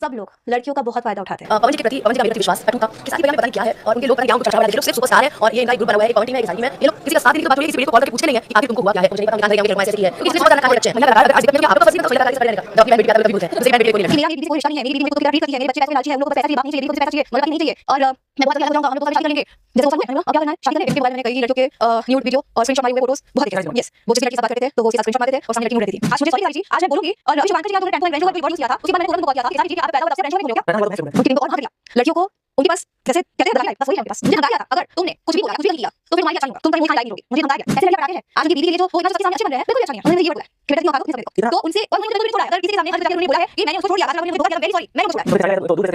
सब लोग लड़कियों का बहुत फायदा उठाते हैं। पवन जी के प्रति पवन जी का मेरे प्रति विश्वास अटूट था। किसानी पता नहीं क्या है और उनके लोग पता नहीं क्या उनको चर्चा वाला, ये लोग सिर्फ सुपरस्टार है और ये इनका एक ग्रुप बना हुआ है, कमेटी में किसानी में ये लोग किसी का साथ देने की बात हो रही है, किसी वीडियो को कॉल करके पूछते नहीं है कि आखिर तुमको हुआ क्या है, मुझे नहीं पता, उनकी ऐसे की है क्योंकि इसमें बहुत ज्यादा बच्चे महिला लगातार आज देखते हैं आपको फंसी तो लगा इसका पढ़ने का जब अपनी बेटी का कभी बोलते हैं तो सेकंड बेटी कोई नहीं मेरा बेटी कोई रिश्ता नहीं है, मेरी बेटी को ट्रीट करती है, मेरे बच्चे पैसे लालची है, हम लोग को पैसा चाहिए, बात नहीं चाहिए, मुझे पैसा चाहिए, मतलब नहीं चाहिए। और मैं बहुत ज्यादा हो जाऊंगा, हम लोग शादी करेंगे जैसे वो अब क्या करना है, शादी करेंगे। इसके बाद मैंने कई लड़कियों के न्यूड वीडियो और स्क्रीनशॉट मारे हुए फोटोज बहुत देखे। यस, वो जिस लड़की से बात करते थे तो वो उसके साथ स्क्रीनशॉट मारते थे और सामने लड़की न्यूड रहती थी। आज मुझे सॉरी सारी चीज आज मैं बोलूंगी और शिवांकर जी आपने टेंपल रेंज का वर्ड यूज किया था, उसी बारे में तुरंत कॉल किया था कि सारी चीजें आप पैसा बता रेंज में हो क्या उनकी और हाथ दिया लड़कियों को उनके पास कैसे कहते हैं बस वही है उनके पास। मुझे धमकाया था, अगर तुमने कुछ भी बोला कुछ भी किया तो फिर तुम्हारी अच्छा नहीं होगा, तुम कहीं खाई रहोगे। मुझे धमकाया ऐसे लड़के हैं आज उनकी बीवी के लिए जो वो इतना सबके सामने अच्छे बन रहे हैं, बिल्कुल अच्छा नहीं है। उन्होंने ये बोला बेटा क्यों आगे तो उनसे और मुझे बिल्कुल छोड़ा। अगर किसी के सामने उन्होंने बोला है कि मैंने उसको छोड़ दिया, अगर उन्होंने धोखा दिया, वेरी सॉरी, मैंने उसको छोड़ा तो दूर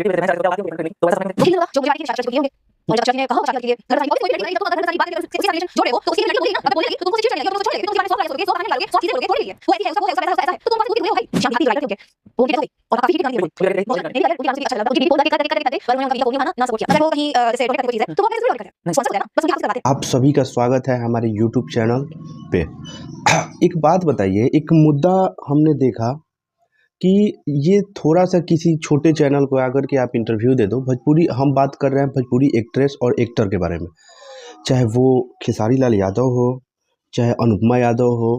जो मेरी शादी की होंगे और जब ने कहा शादी के लिए घर सारी कोई लड़की तो अगर सारी बात किसी रिलेशन जोड़े हो तो उसकी लड़की बोलेगी ना, अगर बोलेगी तो तुमको चिढ़ जाएगी, तुमको छोड़ देगी, तुम उसके बारे में सोचोगे, 100 बनाने लगोगे, 100 चीजें करोगे, थोड़ी है वो ऐसी है, उसका वो है, उसका ऐसा है, तो तुम बात पूरी हो भाई शादी राइटर के वो भी और काफी ठीक नहीं है मेरी अगर उनकी आंसर अच्छा लगा, उनकी बोल के करते पर मैंने उनका वीडियो ना सपोर्ट किया, अगर वो कहीं जैसे डोनेट करने की चीज है तो वो कैसे डोनेट करते हैं, स्पॉन्सर होता है ना, बस उनके हाथ से करवाते हैं। आप सभी का स्वागत है हमारे YouTube चैनल पे। एक बात बताइए, एक मुद्दा हमने देखा कि ये थोड़ा सा किसी छोटे चैनल को आकर के आप इंटरव्यू दे दो। भोजपुरी हम बात कर रहे हैं भोजपुरी एक्ट्रेस और एक्टर के बारे में, चाहे वो खेसारी लाल यादव हो, चाहे अनुपमा यादव हो,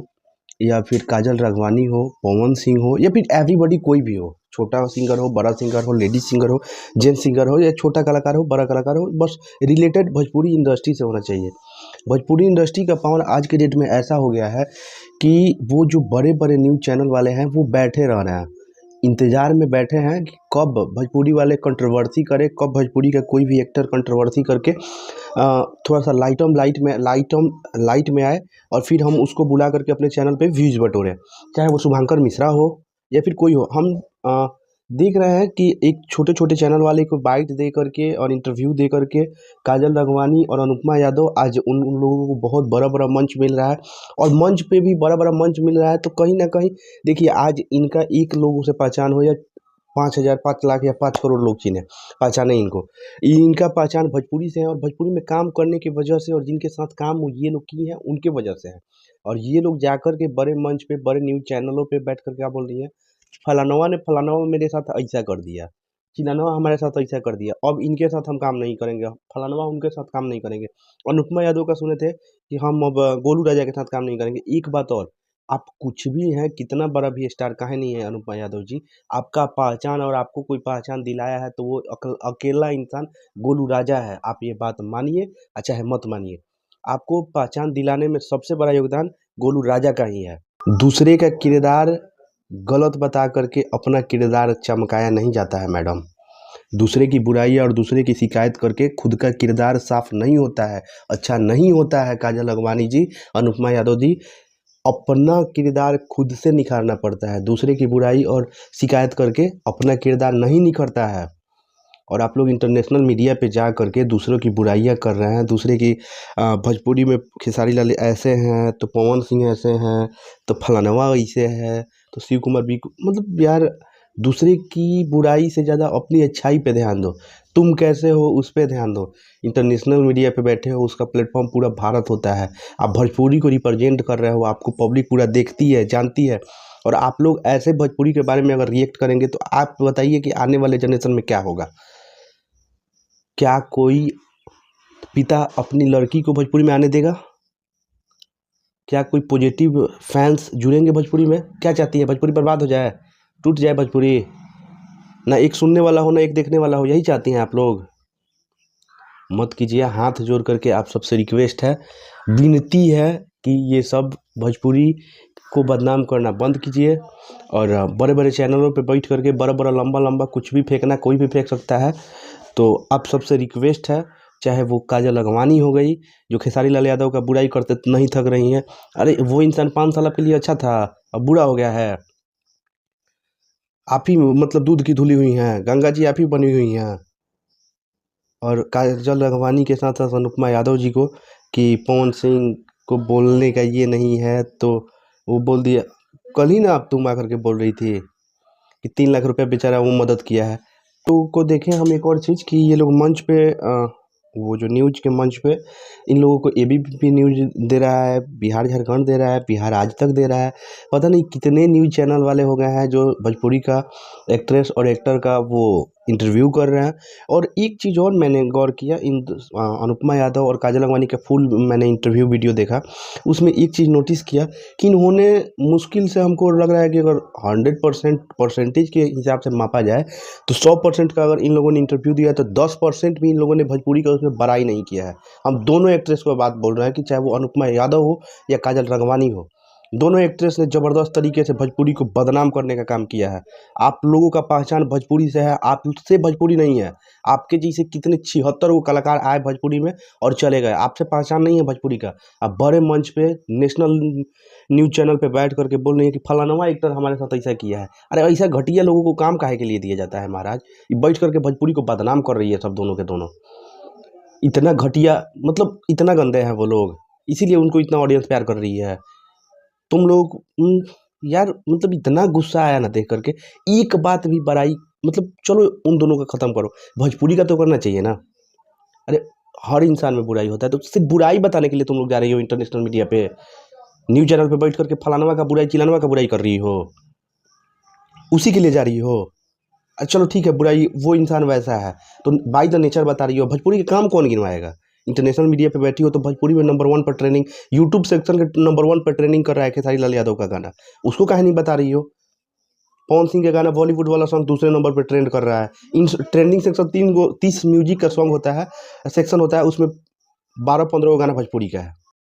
या फिर काजल राघवानी हो, पवन सिंह हो, या फिर एवरीबॉडी कोई भी हो, छोटा सिंगर हो, बड़ा सिंगर हो, लेडीज सिंगर हो, जेंट्स सिंगर हो, या छोटा कलाकार हो, बड़ा कलाकार हो, बस रिलेटेड भोजपुरी इंडस्ट्री से होना चाहिए। भोजपुरी इंडस्ट्री का पावर आज के डेट में ऐसा हो गया है कि वो जो बड़े बड़े न्यूज़ चैनल वाले हैं वो बैठे रह रहे हैं, इंतज़ार में बैठे हैं कि कब भोजपुरी वाले कंट्रोवर्सी करे, कब भोजपुरी का कोई भी एक्टर कंट्रोवर्सी करके थोड़ा सा लाइट में आए और फिर हम उसको बुला करके अपने चैनल पे व्यूज़ बटोरें। चाहे वो शुभंकर मिश्रा हो या फिर कोई हो, हम देख रहे हैं कि एक छोटे छोटे चैनल वाले को बाइट दे करके और इंटरव्यू दे करके काजल राघवानी और अनुपमा यादव आज उन लोगों को बहुत बड़ा बड़ा मंच मिल रहा है, और मंच पे भी बड़ा बड़ा मंच मिल रहा है। तो कहीं ना कहीं देखिए, आज इनका एक लोगों से पहचान हो या 5,000 5 लाख या 5 करोड़ लोग चिन्हें पहचाने इनको, इनका पहचान भोजपुरी से है, और भोजपुरी में काम करने की वजह से और जिनके साथ काम ये लोग किए हैं उनके वजह से है। और ये लोग जाकर के बड़े मंच पे बड़े न्यूज़ चैनलों पे बैठ कर क्या बोल रही है, फलानवा ने फलानवा मेरे साथ ऐसा कर दिया, चिलानवा हमारे साथ ऐसा कर दिया, अब इनके साथ हम काम नहीं करेंगे, फलानवा उनके साथ काम नहीं करेंगे। अनुपमा यादव का सुने थे कि हम अब गोलू राजा के साथ काम नहीं करेंगे। एक बात और, आप कुछ भी हैं, कितना बड़ा भी स्टार काहे नहीं है अनुपमा यादव जी, आपका पहचान और आपको कोई पहचान दिलाया है तो वो अकेला इंसान गोलू राजा है। आप ये बात मानिए चाहे मत मानिए, आपको पहचान दिलाने में सबसे बड़ा योगदान गोलू राजा का ही है। दूसरे का किरदार गलत बता करके अपना किरदार चमकाया नहीं जाता है मैडम। दूसरे की बुराई और दूसरे की शिकायत करके खुद का किरदार साफ नहीं होता है, अच्छा नहीं होता है। काजल राघवानी जी, अनुपमा यादव जी, अपना किरदार खुद से निखारना पड़ता है, दूसरे की बुराई और शिकायत करके अपना किरदार नहीं निखरता है। और आप लोग इंटरनेशनल मीडिया पे जा करके दूसरों की बुराइयां कर रहे हैं, दूसरे की भोजपुरी में खेसारी लाल ऐसे हैं तो पवन सिंह ऐसे हैं तो फलानवा ऐसे है तो शिव कुमार भी, मतलब यार, दूसरे की बुराई से ज़्यादा अपनी अच्छाई पे ध्यान दो। तुम कैसे हो उस पर ध्यान दो। इंटरनेशनल मीडिया पे बैठे हो, उसका प्लेटफॉर्म पूरा भारत होता है, आप भोजपुरी को रिप्रेजेंट कर रहे हो, आपको पब्लिक पूरा देखती है, जानती है, और आप लोग ऐसे भोजपुरी के बारे में अगर रिएक्ट करेंगे तो आप बताइए कि आने वाले जनरेशन में क्या होगा। क्या कोई पिता अपनी लड़की को भोजपुरी में आने देगा? क्या कोई पॉजिटिव फैंस जुड़ेंगे भोजपुरी में? क्या चाहती है, भोजपुरी बर्बाद हो जाए, टूट जाए भोजपुरी, ना एक सुनने वाला हो ना एक देखने वाला हो, यही चाहती हैं आप लोग? मत कीजिए, हाथ जोड़ करके आप सबसे रिक्वेस्ट है, विनती है कि ये सब भोजपुरी को बदनाम करना बंद कीजिए। और बड़े बड़े चैनलों पे बैठ करके बड़ा बड़ा लंबा लंबा कुछ भी फेंकना, कोई भी फेंक सकता है। तो आप सबसे रिक्वेस्ट है, चाहे वो काजल राघवानी हो गई जो खेसारी लाल यादव का बुराई करते नहीं थक रही हैं, अरे वो इंसान 5 साल के लिए अच्छा था, अब बुरा हो गया है। आप ही मतलब दूध की धुली हुई हैं, गंगा जी आप ही बनी हुई हैं। और काजल राघवानी के साथ साथ अनुपमा यादव जी को कि पवन सिंह को बोलने का ये नहीं है, तो वो बोल दिया। कल ही ना आप तुम आकर के बोल रही थी कि 3 लाख रुपए बेचारा वो मदद किया है। तो को देखें हम एक और चीज़ कि ये लोग मंच पे वो जो न्यूज के मंच पे इन लोगों को एबीपी न्यूज दे रहा है, बिहार झारखंड दे रहा है, बिहार आज तक दे रहा है, पता नहीं कितने न्यूज चैनल वाले हो गए हैं जो भोजपुरी का एक्ट्रेस और एक्टर का वो इंटरव्यू कर रहे हैं। और एक चीज़ और मैंने गौर किया, इन अनुपमा यादव और काजल लखमानी का फुल मैंने इंटरव्यू वीडियो देखा, उसमें एक चीज़ नोटिस किया कि इन्होंने मुश्किल से, हमको लग रहा है कि अगर 100% परसेंटेज के हिसाब से मापा जाए तो 100% का अगर इन लोगों ने इंटरव्यू दिया है तो 10% भी इन लोगों ने भोजपुरी का उसमें बड़ाई नहीं किया है। हम दोनों एक्ट्रेस को बात बोल रहे हैं कि चाहे वो अनुपमा यादव हो या काजल राघवानी हो, दोनों एक्ट्रेस ने ज़बरदस्त तरीके से भोजपुरी को बदनाम करने का काम किया है। आप लोगों का पहचान भोजपुरी से है, आपसे भोजपुरी नहीं है। आपके जैसे कितने 76 वो कलाकार आए भोजपुरी में और चले गए, आपसे पहचान नहीं है भोजपुरी का। आप बड़े मंच पे नेशनल न्यूज़ चैनल पे बैठ करके बोल रहे हैं कि फलाना एक्टर हमारे साथ ऐसा किया है। अरे ऐसा घटिया लोगों को काम काहे के लिए दिया जाता है महाराज? ये बैठ करके भोजपुरी को बदनाम कर रही है सब दोनों के दोनों। इतना घटिया, मतलब इतना गंदे हैं वो लोग, इसीलिए उनको इतना ऑडियंस प्यार कर रही है। तुम लोग यार, मतलब इतना गुस्सा आया ना देख करके। एक बात भी बड़ाई, मतलब चलो उन दोनों का ख़त्म करो, भोजपुरी का तो करना चाहिए ना। अरे हर इंसान में बुराई होता है, तो सिर्फ बुराई बताने के लिए तुम लोग जा रही हो इंटरनेशनल मीडिया पे, न्यूज़ चैनल पे बैठ करके फलानवा का बुराई चिलानवा का बुराई कर रही हो, उसी के लिए जा रही हो। चलो ठीक है, बुराई वो इंसान वैसा है तो बाय द नेचर बता रही हो। भोजपुरी के काम कौन गिनवाएगा? इंटरनेशनल मीडिया पे बैठी हो तो भोजपुरी में नंबर 1 पर ट्रेनिंग, यूट्यूब सेक्शन के नंबर 1 पर ट्रेनिंग कर रहा है खेसारी लाल यादव का गाना, उसको काहे नहीं बता रही हो? पवन सिंह का गाना बॉलीवुड वाला सॉन्ग दूसरे नंबर पर ट्रेंड कर रहा है। इन ट्रेंडिंग सेक्शन 30 म्यूजिक का सॉन्ग होता है, सेक्शन होता है, उसमें 12-15 गाना भोजपुरी का है।